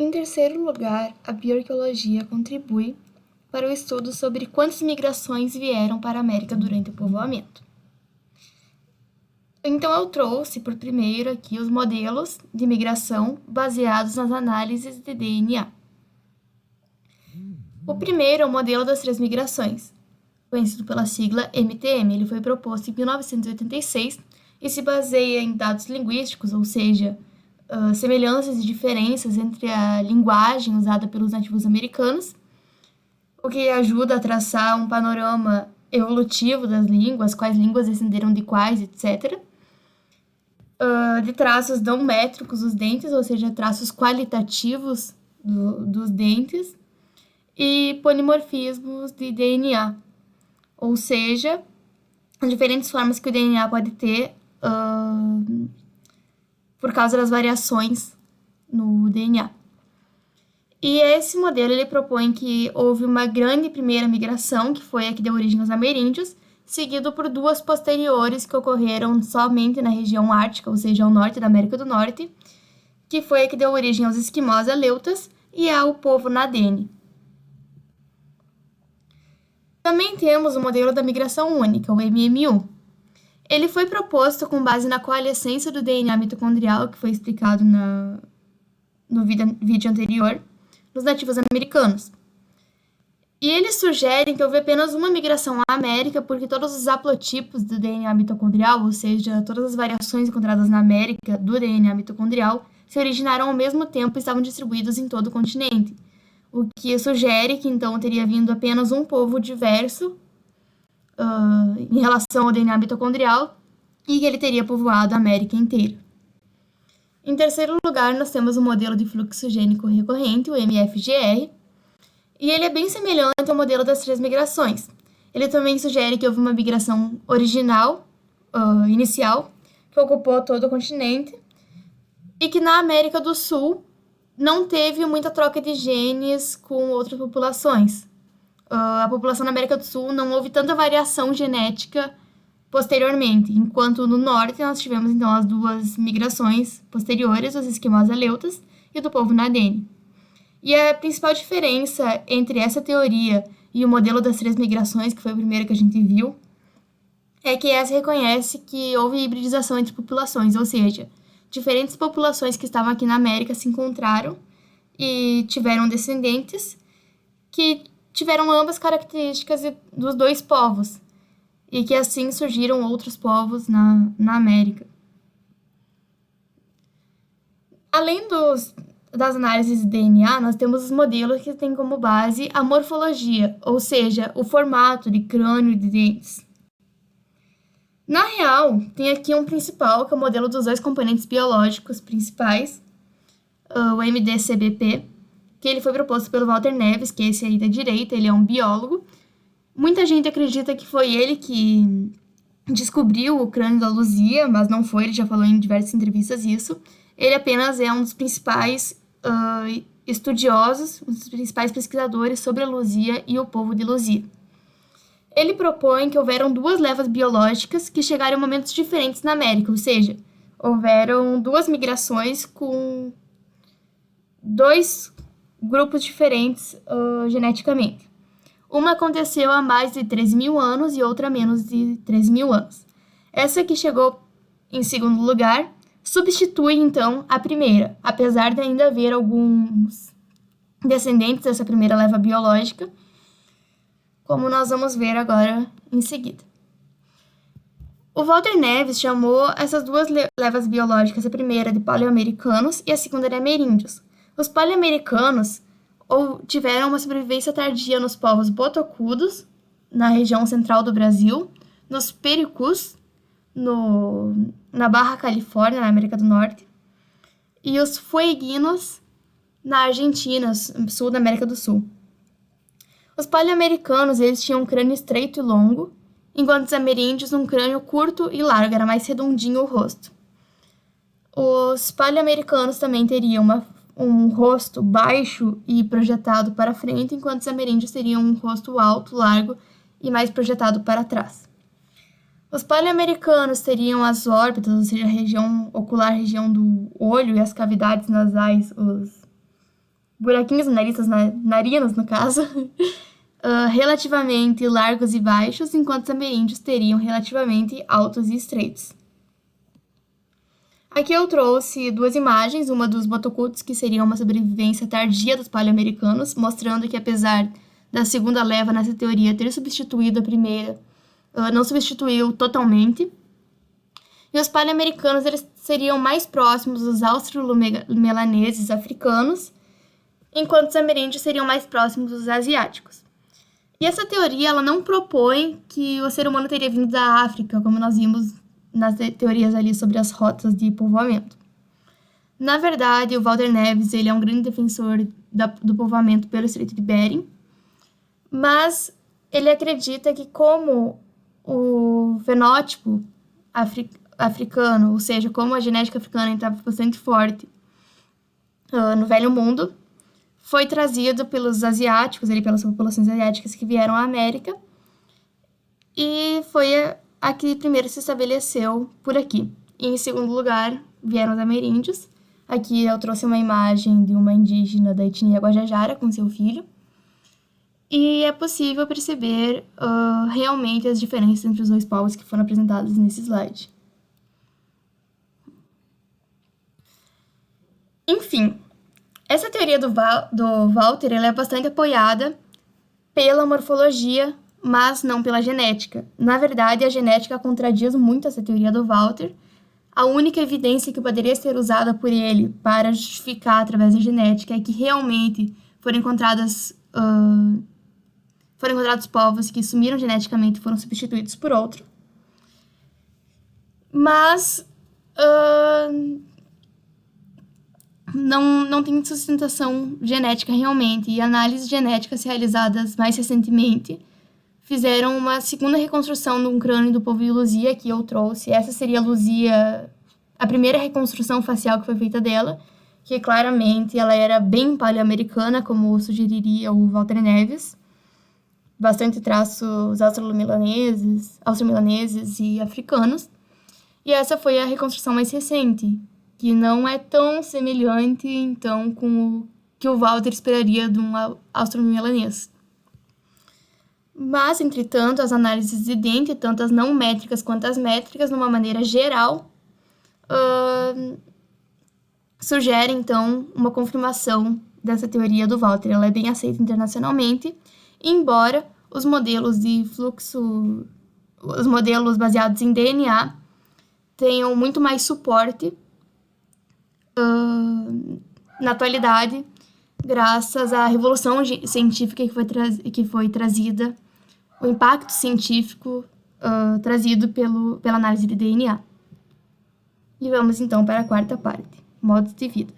Em terceiro lugar, a bioarqueologia contribui para o estudo sobre quantas migrações vieram para a América durante o povoamento. Então, eu trouxe por primeiro aqui os modelos de migração baseados nas análises de DNA. O primeiro é o modelo das três migrações, conhecido pela sigla MTM. Ele foi proposto em 1986 e se baseia em dados linguísticos, ou seja, semelhanças e diferenças entre a linguagem usada pelos nativos americanos, o que ajuda a traçar um panorama evolutivo das línguas, quais línguas descenderam de quais, etc. De traços não métricos dos dentes, ou seja, traços qualitativos dos dentes, e polimorfismos de DNA, ou seja, diferentes formas que o DNA pode ter por causa das variações no DNA. E esse modelo ele propõe que houve uma grande primeira migração, que foi a que deu origem aos ameríndios, seguido por duas posteriores que ocorreram somente na região ártica, ou seja, ao norte da América do Norte, que foi a que deu origem aos esquimós aleutas e ao povo Nadene. Também temos o modelo da migração única, o MMU. Ele foi proposto com base na coalescência do DNA mitocondrial, que foi explicado no vídeo anterior, nos nativos americanos. E eles sugerem que houve apenas uma migração à América, porque todos os haplotipos do DNA mitocondrial, ou seja, todas as variações encontradas na América do DNA mitocondrial, se originaram ao mesmo tempo e estavam distribuídos em todo o continente, o que sugere que então teria vindo apenas um povo diverso em relação ao DNA mitocondrial e que ele teria povoado a América inteira. Em terceiro lugar, nós temos o modelo de fluxo gênico recorrente, o MFGR, e ele é bem semelhante ao modelo das três migrações. Ele também sugere que houve uma migração original, inicial, que ocupou todo o continente, e que na América do Sul não teve muita troca de genes com outras populações. A população na América do Sul não houve tanta variação genética posteriormente, enquanto no norte nós tivemos então as duas migrações posteriores, os esquimós aleutas e do povo Nadene. E a principal diferença entre essa teoria e o modelo das três migrações, que foi o primeiro que a gente viu, é que essa reconhece que houve hibridização entre populações, ou seja, diferentes populações que estavam aqui na América se encontraram e tiveram descendentes que tiveram ambas características dos dois povos, e que assim surgiram outros povos na América. Além das análises de DNA, nós temos os modelos que têm como base a morfologia, ou seja, o formato de crânio e de dentes. Na real, tem aqui um principal, que é o modelo dos dois componentes biológicos principais, o MDCBP, que ele foi proposto pelo Walter Neves, que é esse aí da direita, ele é um biólogo. Muita gente acredita que foi ele que descobriu o crânio da Luzia, mas não foi, ele já falou em diversas entrevistas isso. Ele apenas é um dos principais estudiosos, um dos principais pesquisadores sobre a Luzia e o povo de Luzia. Ele propõe que houveram duas levas biológicas que chegaram em momentos diferentes na América, ou seja, houveram duas migrações com dois grupos diferentes geneticamente. Uma aconteceu há mais de 13.000 anos e outra há menos de 13.000 anos. Essa que chegou em segundo lugar substitui, então, a primeira, apesar de ainda haver alguns descendentes dessa primeira leva biológica, como nós vamos ver agora em seguida. O Walter Neves chamou essas duas levas biológicas, a primeira de paleoamericanos e a segunda de ameríndios. Os paleoamericanos tiveram uma sobrevivência tardia nos povos botocudos, na região central do Brasil, nos pericus, na Barra Califórnia, na América do Norte, e os fueguinos, na Argentina, sul da América do Sul. Os paleoamericanos, eles tinham um crânio estreito e longo, enquanto os ameríndios um crânio curto e largo, era mais redondinho o rosto. Os paleoamericanos também teriam um rosto baixo e projetado para frente, enquanto os ameríndios teriam um rosto alto, largo e mais projetado para trás. Os paleoamericanos teriam as órbitas, ou seja, a região ocular, a região do olho e as cavidades nasais, buraquinhos narinas, no caso, relativamente largos e baixos, enquanto os ameríndios teriam relativamente altos e estreitos. Aqui eu trouxe duas imagens, uma dos botocudos, que seria uma sobrevivência tardia dos paleoamericanos, mostrando que apesar da segunda leva nessa teoria ter substituído a primeira, não substituiu totalmente. E os paleoamericanos eles seriam mais próximos dos australomelaneses africanos, enquanto os ameríndios seriam mais próximos dos asiáticos. E essa teoria ela não propõe que o ser humano teria vindo da África, como nós vimos nas teorias ali sobre as rotas de povoamento. Na verdade, o Walter Neves ele é um grande defensor do povoamento pelo Estreito de Bering, mas ele acredita que como o fenótipo africano, ou seja, como a genética africana estava bastante forte no Velho Mundo, foi trazido pelos asiáticos, pelas populações asiáticas que vieram à América, e foi a que primeiro se estabeleceu por aqui. E, em segundo lugar, vieram os ameríndios. Aqui eu trouxe uma imagem de uma indígena da etnia Guajajara com seu filho. E é possível perceber realmente as diferenças entre os dois povos que foram apresentados nesse slide. Enfim, essa teoria do Walter ela é bastante apoiada pela morfologia, mas não pela genética. Na verdade, a genética contradiz muito essa teoria do Walter. A única evidência que poderia ser usada por ele para justificar através da genética é que realmente foram encontrados povos que sumiram geneticamente e foram substituídos por outro. Mas não tem sustentação genética realmente. E análises genéticas realizadas mais recentemente fizeram uma segunda reconstrução de um crânio do povo de Luzia, que eu trouxe. Essa seria a Luzia, a primeira reconstrução facial que foi feita dela, que claramente ela era bem paleoamericana, como sugeriria o Walter Neves. Bastante traços austromelaneses e africanos. E essa foi a reconstrução mais recente, que não é tão semelhante, então, com o que o Walter esperaria de um austromelanês. Mas, entretanto, as análises de dente, tanto as não métricas quanto as métricas, de uma maneira geral, sugerem, então, uma confirmação dessa teoria do Walter. Ela é bem aceita internacionalmente, embora os modelos de fluxo, os modelos baseados em DNA, tenham muito mais suporte na atualidade, graças à revolução científica que foi trazida, o impacto científico trazido pela análise de DNA. E vamos então para a quarta parte, modos de vida.